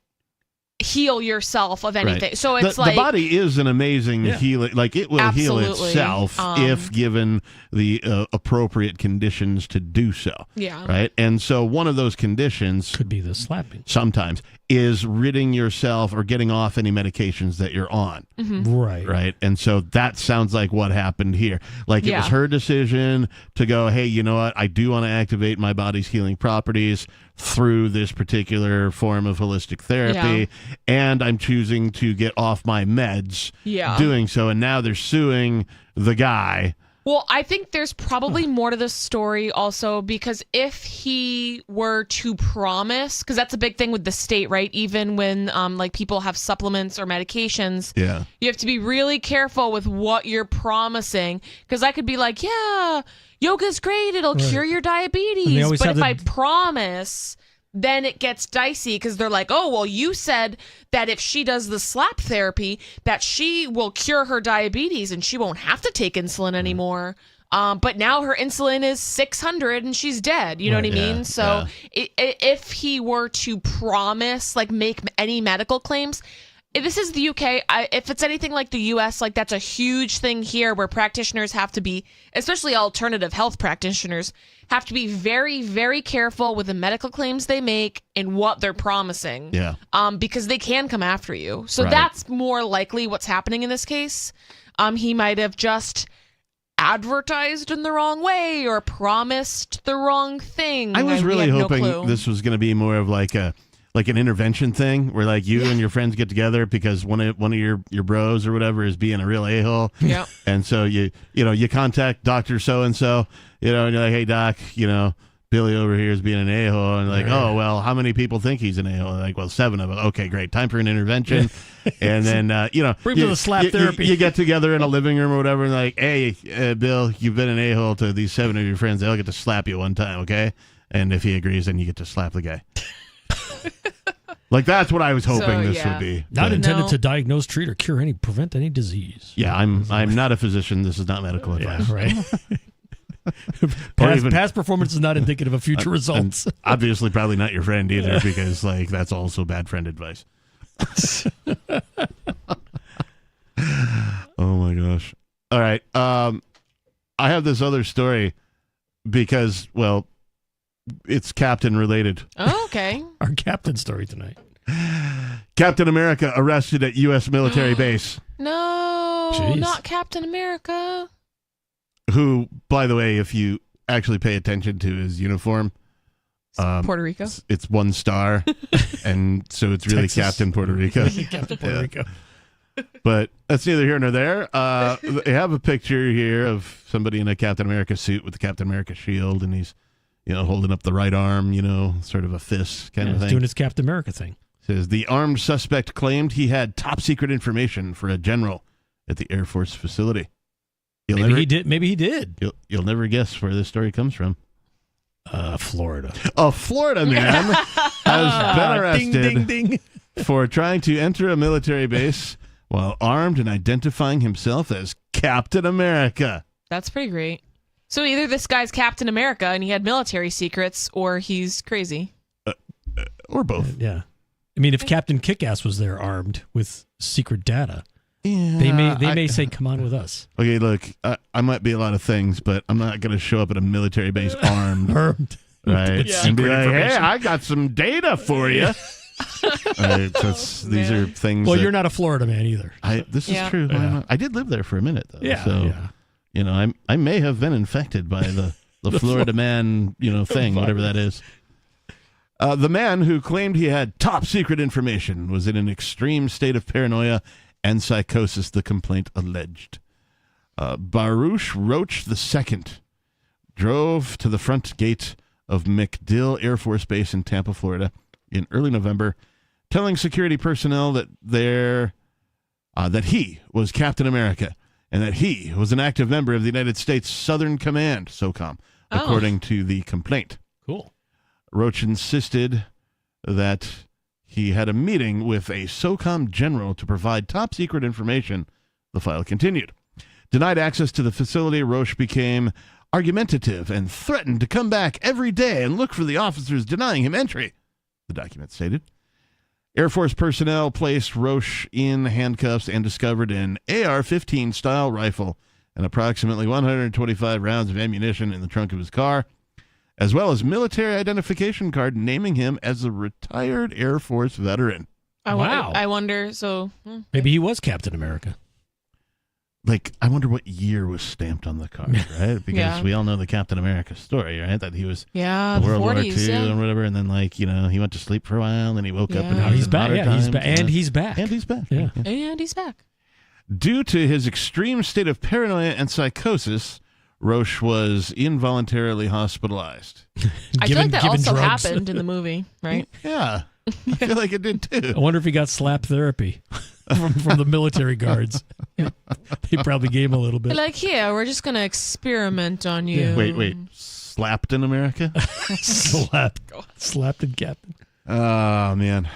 heal yourself of anything. Right. So it's the body is an amazing healer. Like, it will heal itself if given the appropriate conditions to do so. Yeah. Right. And so one of those conditions could be the slapping. Sometimes is ridding yourself or getting off any medications that you're on. Right. Right. And so that sounds like what happened here. Like, it was her decision to go, hey, you know what? I do want to activate my body's healing properties through this particular form of holistic therapy. And I'm choosing to get off my meds doing so. And now they're suing the guy Well, I think there's probably more to this story also, because if he were to promise, because that's a big thing with the state, right? Even when like people have supplements or medications, you have to be really careful with what you're promising, because I could be like, yeah, yoga's great, it'll cure your diabetes, but if I promise, then it gets dicey, because they're like, oh, well, you said that if she does the slap therapy, that she will cure her diabetes and she won't have to take insulin anymore. But now her insulin is 600 and she's dead. You know what I mean? So if he were to promise, like make any medical claims, if this is the UK, if it's anything like the US, like that's a huge thing here where practitioners have to be, especially alternative health practitioners, have to be very, very careful with the medical claims they make and what they're promising. Yeah. Because they can come after you. So that's more likely what's happening in this case. He might have just advertised in the wrong way or promised the wrong thing. I was really hoping this was going to be more of like an intervention thing where like you and your friends get together because one of your bros or whatever is being a real a-hole. Yeah. And so you contact Dr. So-and-so, and you're like, hey doc, Billy over here is being an a-hole, and like, oh well, how many people think he's an a-hole? Like, well, 7 of them. Okay, great. Time for an intervention. And then bring to the slap therapy. You get together in a living room or whatever, and like, hey, Bill, you've been an a-hole to these 7 of your friends. They'll get to slap you one time, okay? And if he agrees, then you get to slap the guy. Like that's what I was hoping this would be. Not intended to diagnose, treat, or cure prevent any disease. Yeah, I'm not a physician. This is not medical advice. Right. Past performance is not indicative of future results. Obviously, probably not your friend either, because like that's also bad friend advice. Oh my gosh! All right, I have this other story because, well, it's Captain related. Oh, okay. Our Captain story tonight. Captain America arrested at U.S. military base. No, not Captain America. Who, by the way, if you actually pay attention to his uniform, Puerto Rico. It's 1 star, and so it's really Texas. Captain Puerto Rico. Captain Puerto Rico. But that's neither here nor there. They have a picture here of somebody in a Captain America suit with the Captain America shield, and he's holding up the right arm, sort of a fist kind of thing. He's doing his Captain America thing. Says the armed suspect claimed he had top secret information for a general at the Air Force facility. Maybe he did. You'll never guess where this story comes from. Florida. A Florida man has been arrested ding, ding, ding. for trying to enter a military base while armed and identifying himself as Captain America. That's pretty great. So either this guy's Captain America and he had military secrets, or he's crazy. Or both. Yeah. I mean, if Captain Kickass was there armed with secret data, yeah, they may say, come on with us. Okay, look, I might be a lot of things, but I'm not going to show up at a military base armed. Right? Yeah. And be like, hey, I got some data for you. Right, these are things. Well, you're not a Florida man either. This is true. Yeah. I did live there for a minute, though. Yeah. So, I may have been infected by the Florida man, thing, whatever that is. The man who claimed he had top secret information was in an extreme state of paranoia and psychosis, the complaint alleged. Baruch Roach II drove to the front gate of MacDill Air Force Base in Tampa, Florida, in early November, telling security personnel that he was Captain America and that he was an active member of the United States Southern Command, SOCOM, according to the complaint. Cool. Roach insisted that he had a meeting with a SOCOM general to provide top secret information. The file continued. Denied access to the facility, Roach became argumentative and threatened to come back every day and look for the officers denying him entry, the document stated. Air Force personnel placed Roach in handcuffs and discovered an AR-15 style rifle and approximately 125 rounds of ammunition in the trunk of his car, as well as military identification card naming him as a retired Air Force veteran. Wow. I wonder, so... Maybe he was Captain America. Like, I wonder what year was stamped on the card, right? Because we all know the Captain America story, right? That he was World War II and whatever, and then, he went to sleep for a while, and then he woke up and he's back. Yeah, he's back. And he's back. And he's back. Yeah. And he's back. Due to his extreme state of paranoia and psychosis, Roche was involuntarily hospitalized. I feel like that also happened in the movie, right? Yeah. I feel like it did too. I wonder if he got slap therapy from the military guards. They probably gave him a little bit. Like, here, we're just going to experiment on you. Yeah. Wait. Slapped in America? Slapped in Captain. Oh, man.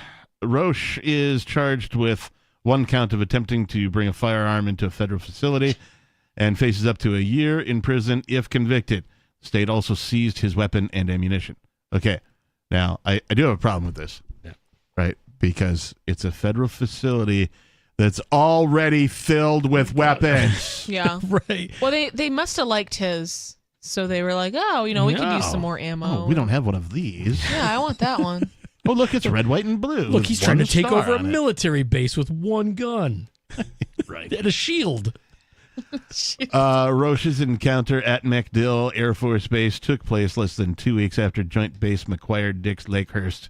Roche is charged with one count of attempting to bring a firearm into a federal facility and faces up to a year in prison if convicted. The state also seized his weapon and ammunition. Okay. Now, I do have a problem with this. Yeah. Right? Because it's a federal facility that's already filled with weapons. Yeah. Right. Well, they must have liked his, so they were like, oh, we could use some more ammo. Oh, we don't have one of these. Yeah, I want that one. Oh, look, it's red, white, and blue. Look, he's trying to take over a on it. military base with one gun. Right. And a shield. Roche's encounter at MacDill Air Force Base took place less than 2 weeks after Joint Base McGuire-Dix Lakehurst.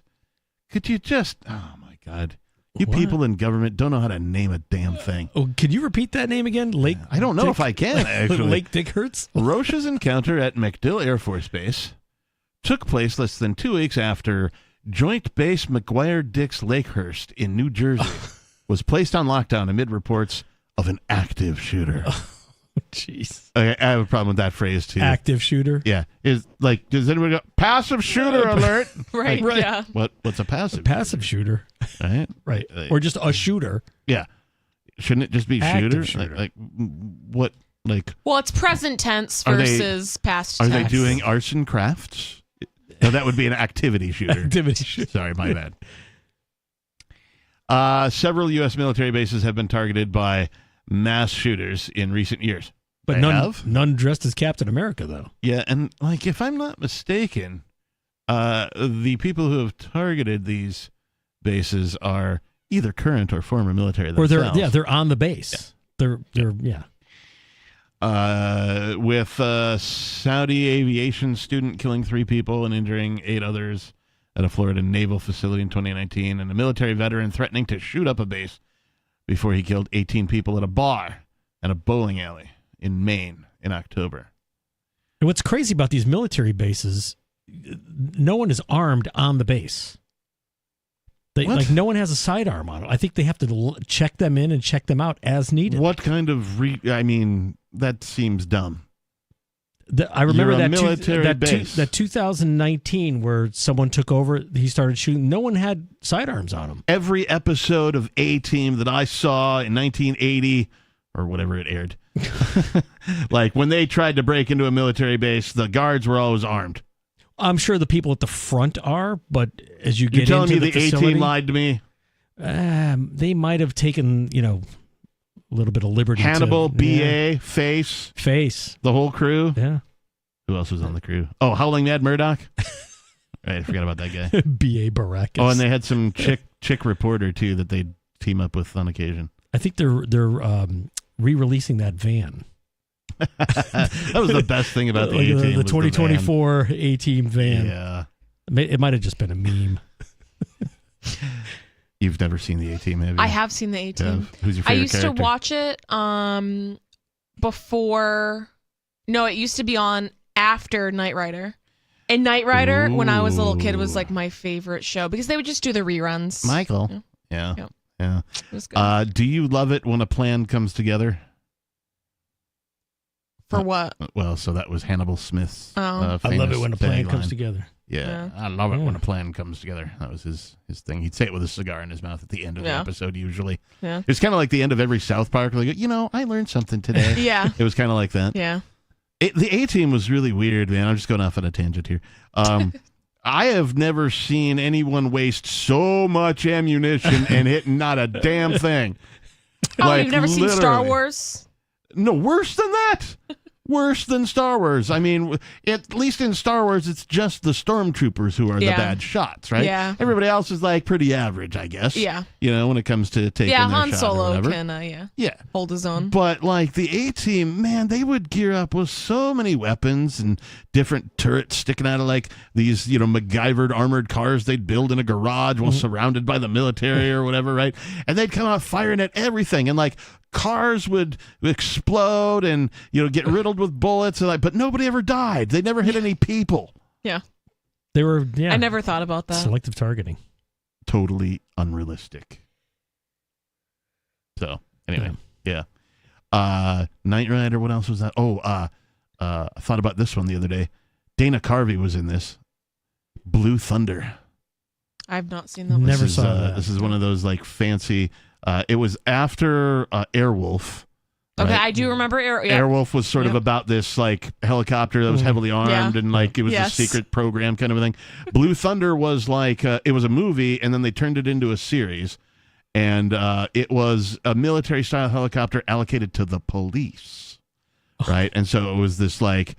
Could you just... Oh, my God. You people in government don't know how to name a damn thing. Oh, can you repeat that name again? Lake. I don't know if I can, actually. Lake Dickhurst? Roche's encounter at MacDill Air Force Base took place less than 2 weeks after Joint Base McGuire-Dix Lakehurst in New Jersey was placed on lockdown amid reports of an active shooter. Jeez. Okay, I have a problem with that phrase, too. Active shooter? Yeah. Does anybody go, passive shooter alert? Right, Like, yeah. What's a passive? A passive shooter. Right? Right. Or just a shooter. Yeah. Shouldn't it just be Active shooter? shooter. Like what? Like, Well, it's present tense Are they- versus past are tense. they doing arts and crafts? No, that would be an activity shooter. Activity shooter. Sorry, my bad. Several U.S. military bases have been targeted by mass shooters in recent years. But They have? none dressed as Captain America, though. Yeah, and like if I'm not mistaken, the people who have targeted these bases are either current or former military Or themselves. they're on the base. They're With a Saudi aviation student killing 3 people and injuring 8 others at a Florida naval facility in 2019, and a military veteran threatening to shoot up a base before he killed 18 people at a bar and a bowling alley in Maine in October. And what's crazy about these military bases, no one is armed on the base. What? No one has a sidearm on it. I think they have to check them in and check them out as needed. What kind of that seems dumb. I remember You're a that military base. that 2019 where someone took over, he started shooting. No one had sidearms on them. Every episode of A-Team that I saw in 1980 or whatever it aired, like when they tried to break into a military base, the guards were always armed. I'm sure the people at the front are, but as you get You're telling into me the facility, A-Team lied to me? They might have taken, a little bit of liberty. Hannibal, to, B.A., Face, the whole crew. Yeah. Who else was on the crew? Oh, Howling Mad Murdoch. Right, I forgot about that guy. B.A. Baracus. Oh, and they had some chick reporter too that they'd team up with on occasion. I think they're re-releasing that van. That was the best thing about the A-Team. The 2024 A-Team van. Yeah. It might have just been a meme. You've never seen the A-Team, have you? I have seen the A-Team. Yeah. Who's your favorite I used character? to watch it before. No, it used to be on after Knight Rider. And Knight Rider, when I was a little kid, was like my favorite show because they would just do the reruns. Michael. Yeah. It was good. Do you love it when a plan comes together? For what? Well, so that was Hannibal Smith's. Oh. I love it when a plan tagline. comes together. Yeah, I love it when a plan comes together. That was his thing. He'd say it with a cigar in his mouth at the end of the episode, usually. Yeah. It's kind of like the end of every South Park. Like, I learned something today. Yeah. It was kind of like that. Yeah. The A-Team was really weird, man. I'm just going off on a tangent here. I have never seen anyone waste so much ammunition and hit not a damn thing. Oh, you've never seen Star literally. Wars? No, worse than that. Worse than Star Wars. I mean, at least in Star Wars, it's just the stormtroopers who are the bad shots, right? Yeah. Everybody else is like pretty average, I guess. Yeah. When it comes to taking their Han shot or Solo whatever. can Yeah. hold his own. But like the A-Team, man, they would gear up with so many weapons and different turrets sticking out of like these, MacGyvered armored cars they'd build in a garage while surrounded by the military or whatever, right? And they'd come out firing at everything, and like cars would explode and get riddled with bullets, but nobody ever died. They never hit any people. Yeah. They were, I never thought about that. Selective targeting. Totally unrealistic. So, anyway, yeah. Knight Rider, what else was that? I thought about this one the other day. Dana Carvey was in this. Blue Thunder. I've not seen that one. Never saw that. This is one of those like fancy. It was after Airwolf. Okay, right? I do remember Airwolf was sort of about this like helicopter that was heavily armed and like it was a secret program kind of a thing. Blue Thunder was like it was a movie and then they turned it into a series, and it was a military style helicopter allocated to the police, right? And so it was this like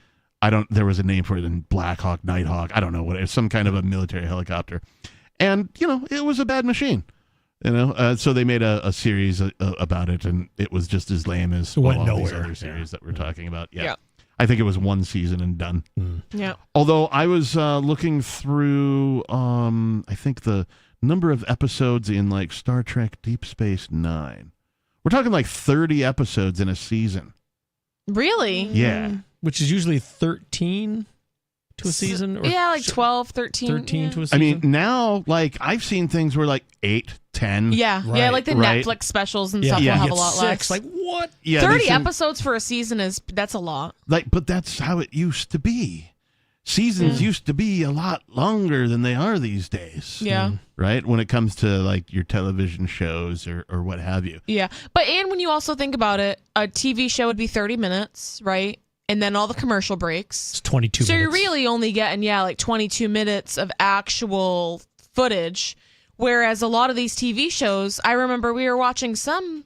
there was a name for it in Black Hawk, Nighthawk, I don't know what it was, some kind of a military helicopter, and it was a bad machine. So they made a series about it, and it was just as lame as all these other series that we're talking about. Yeah. I think it was one season and done. Yeah. Although I was looking through, I think the number of episodes in like Star Trek Deep Space Nine. We're talking like 30 episodes in a season. Really? Yeah. Which is usually 13 to a season? Or yeah, like 12, 13. 13 to a season? I mean, now, like, I've seen things where, like, 8, 10. Yeah, yeah, like the Netflix specials and stuff will have a lot less. Like, what? Yeah, 30 episodes for a season that's a lot. Like, but that's how it used to be. Seasons used to be a lot longer than they are these days. Yeah. Right? When it comes to, like, your television shows or what have you. Yeah. And when you also think about it, a TV show would be 30 minutes, right? And then all the commercial breaks. It's 22 so minutes. you're really only getting, like 22 minutes of actual footage. Whereas a lot of these TV shows, I remember we were watching some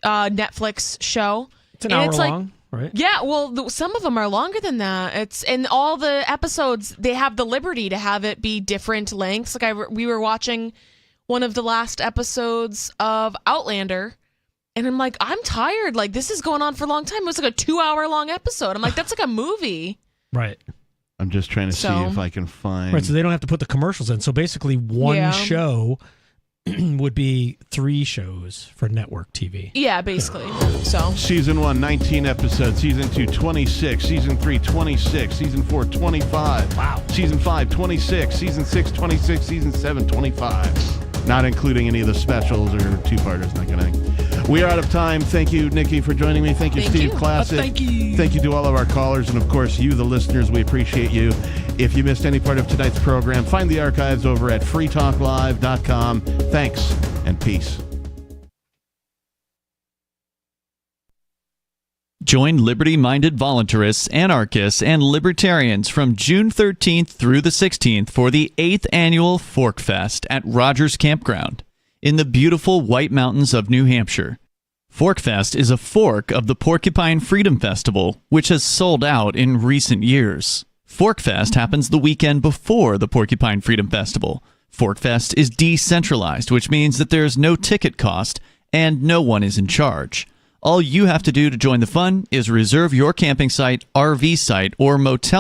Netflix show. It's an hour long, right? Yeah, well, some of them are longer than that. And all the episodes, they have the liberty to have it be different lengths. Like we were watching one of the last episodes of Outlander. And I'm like, I'm tired. Like, this is going on for a long time. It was like a 2-hour long episode. I'm like, that's like a movie. Right. I'm just trying to see if I can find... Right, so they don't have to put the commercials in. So basically one show would be 3 shows for network TV. Yeah, basically. So Season 1, 19 episodes. Season 2, 26. Season 3, 26. Season 4, 25. Wow. Season 5, 26. Season 6, 26. Season 7, 25. Not including any of the specials or two-parters, that kind of thing. We are out of time. Thank you, Nikki, for joining me. Thank you, Steve Classic. Thank you. Thank you to all of our callers, and of course, you, the listeners. We appreciate you. If you missed any part of tonight's program, find the archives over at freetalklive.com. Thanks, and peace. Join liberty-minded voluntarists, anarchists, and libertarians from June 13th through the 16th for the 8th annual Fork Fest at Rogers Campground in the beautiful White Mountains of New Hampshire. Fork Fest is a fork of the Porcupine Freedom Festival, which has sold out in recent years. Fork Fest happens the weekend before the Porcupine Freedom Festival. Fork Fest is decentralized, which means that there's no ticket cost and no one is in charge. All you have to do to join the fun is reserve your camping site, RV site, or motel